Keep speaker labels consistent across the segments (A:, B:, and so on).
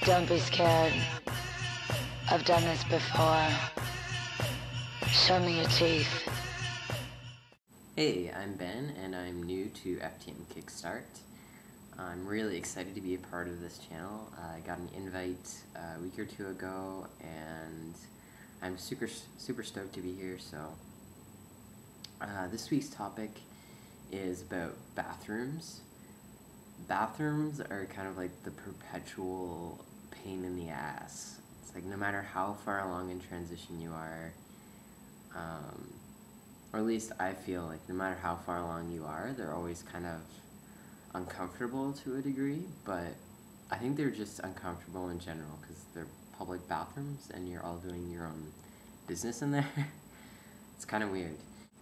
A: Don't be scared. I've done this before. Show me your teeth.
B: Hey, I'm Ben, and I'm new to FTMKickstart. I'm really excited to be a part of this channel. I got an invite a week or two ago, and I'm super stoked to be here. So, this week's topic is about bathrooms. Bathrooms are kind of like the perpetual pain in the ass. It's like no matter how far along in transition you are, or at least I feel like no matter how far along you are, they're always kind of uncomfortable to a degree, but I think they're just uncomfortable in general because they're public bathrooms and you're all doing your own business in there. It's kind of weird.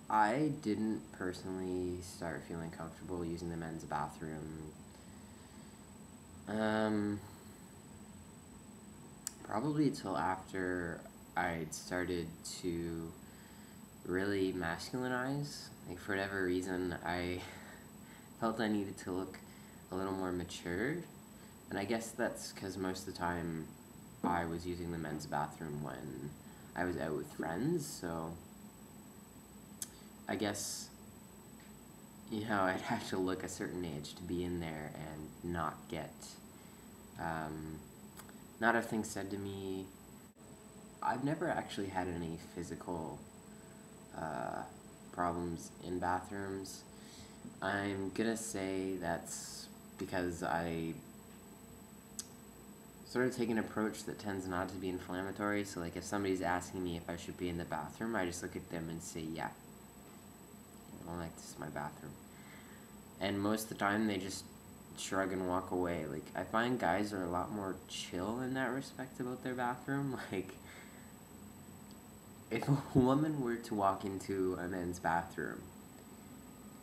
B: I didn't personally start feeling comfortable using the men's bathroom probably till after I'd started to really masculinize. Like, for whatever reason, I felt I needed to look a little more mature, and I guess that's because most of the time I was using the men's bathroom when I was out with friends, so I guess, you know, I'd have to look a certain age to be in there and not get, not have things said to me. I've never actually had any physical problems in bathrooms. I'm gonna say that's because I sort of take an approach that tends not to be inflammatory. So like if somebody's asking me if I should be in the bathroom, I just look at them and say, yeah. Well, like, this is my bathroom. And most of the time they just shrug and walk away. Like, I find guys are a lot more chill in that respect about their bathroom. Like, if a woman were to walk into a men's bathroom,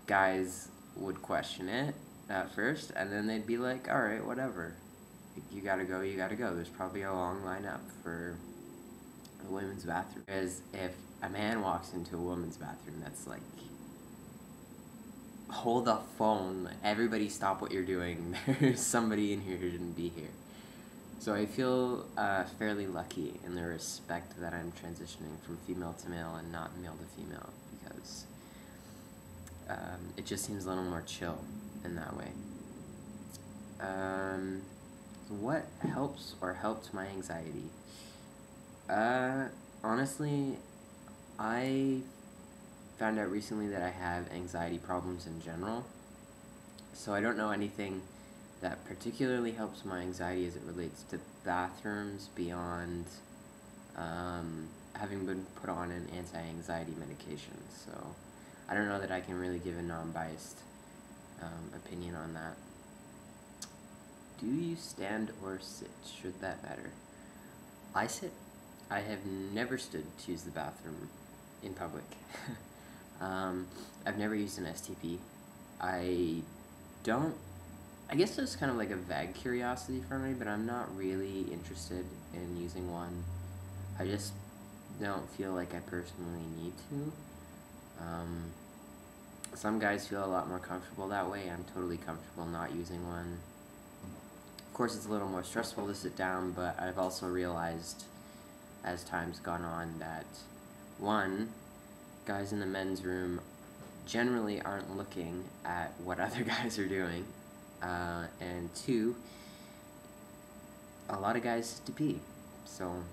B: guys would question it at first, and then they'd be like, alright, whatever. You gotta go, you gotta go. There's probably a long lineup for a women's bathroom. Because if a man walks into a woman's bathroom, that's like, hold the phone, everybody stop what you're doing. There's somebody in here who shouldn't be here. So I feel fairly lucky in the respect that I'm transitioning from female to male and not male to female, because it just seems a little more chill in that way. What helps or helped my anxiety? Honestly, I found out recently that I have anxiety problems in general, so I don't know anything that particularly helps my anxiety as it relates to bathrooms beyond having been put on an anti-anxiety medication. So I don't know that I can really give a non-biased opinion on that. Do you stand or sit? Should that matter? I sit. I have never stood to use the bathroom in public. I've never used an STP. I guess it's kind of like a vague curiosity for me, but I'm not really interested in using one. I just don't feel like I personally need to. Some guys feel a lot more comfortable that way. I'm totally comfortable not using one. Of course, it's a little more stressful to sit down, but I've also realized as time's gone on that, one, guys in the men's room generally aren't looking at what other guys are doing, and two, a lot of guys sit to pee, so,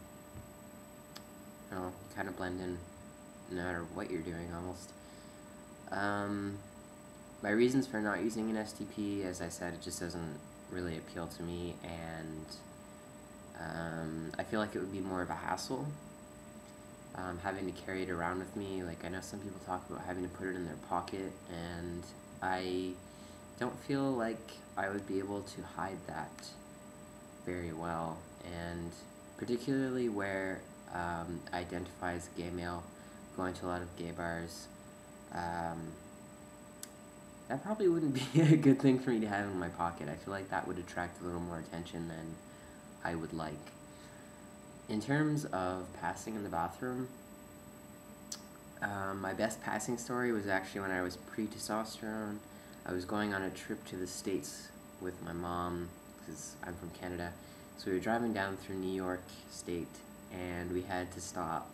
B: you know, kind of blend in no matter what you're doing almost. My reasons for not using an STP, as I said, it just doesn't really appeal to me, and I feel like it would be more of a hassle. Having to carry it around with me. Like, I know some people talk about having to put it in their pocket, and I don't feel like I would be able to hide that very well, and particularly where I identify as a gay male, going to a lot of gay bars, that probably wouldn't be a good thing for me to have in my pocket. I feel like that would attract a little more attention than I would like. In terms of passing in the bathroom, my best passing story was actually when I was pre-testosterone. I was going on a trip to the States with my mom, because I'm from Canada, So we were driving down through New York State, and we had to stop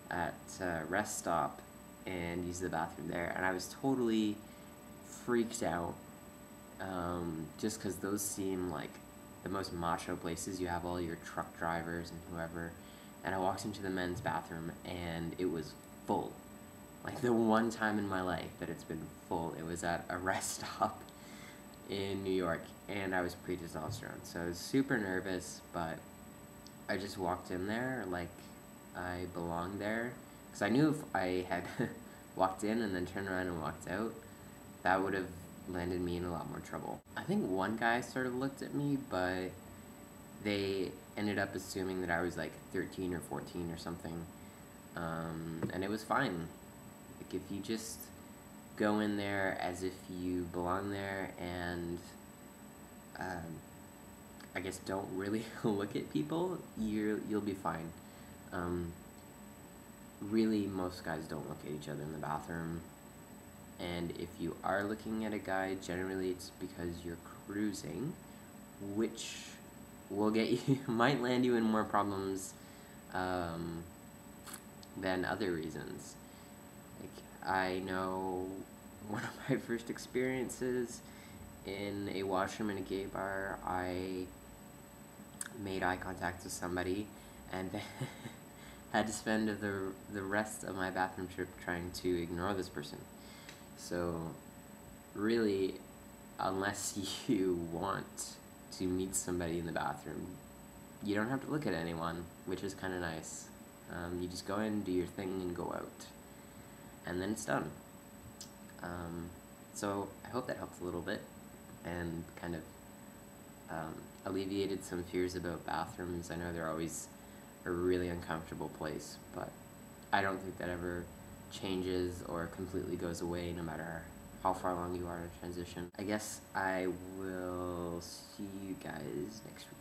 B: at a rest stop and use the bathroom there. And I was totally freaked out, just because those seem like the most macho places. You have all your truck drivers and whoever. And I walked into the men's bathroom, and it was full. Like, the one time in my life that it's been full, it was at a rest stop in New York, and I was pre-testosterone, so I was super nervous, but I just walked in there like I belonged there, because I knew if I had walked in and then turned around and walked out, that would have landed me in a lot more trouble. I think one guy sort of looked at me, but they ended up assuming that I was like 13 or 14 or something, and it was fine. Like, if you just go in there as if you belong there and I guess don't really look at people, you'll be fine. Really, most guys don't look at each other in the bathroom, and if you are looking at a guy, generally it's because you're cruising, which will get you might land you in more problems than other reasons. Like, I know one of my first experiences in a washroom in a gay bar, I made eye contact with somebody and then had to spend the rest of my bathroom trip trying to ignore this person. So really, unless you want to meet somebody in the bathroom, you don't have to look at anyone, which is kind of nice. You just go in, do your thing, and go out. And then it's done. So I hope that helped a little bit and kind of alleviated some fears about bathrooms. I know they're always a really uncomfortable place, but I don't think that ever changes or completely goes away no matter how far along you are in a transition. I guess I will see you guys next week.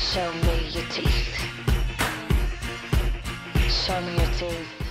A: Show me your teeth. Show me your teeth.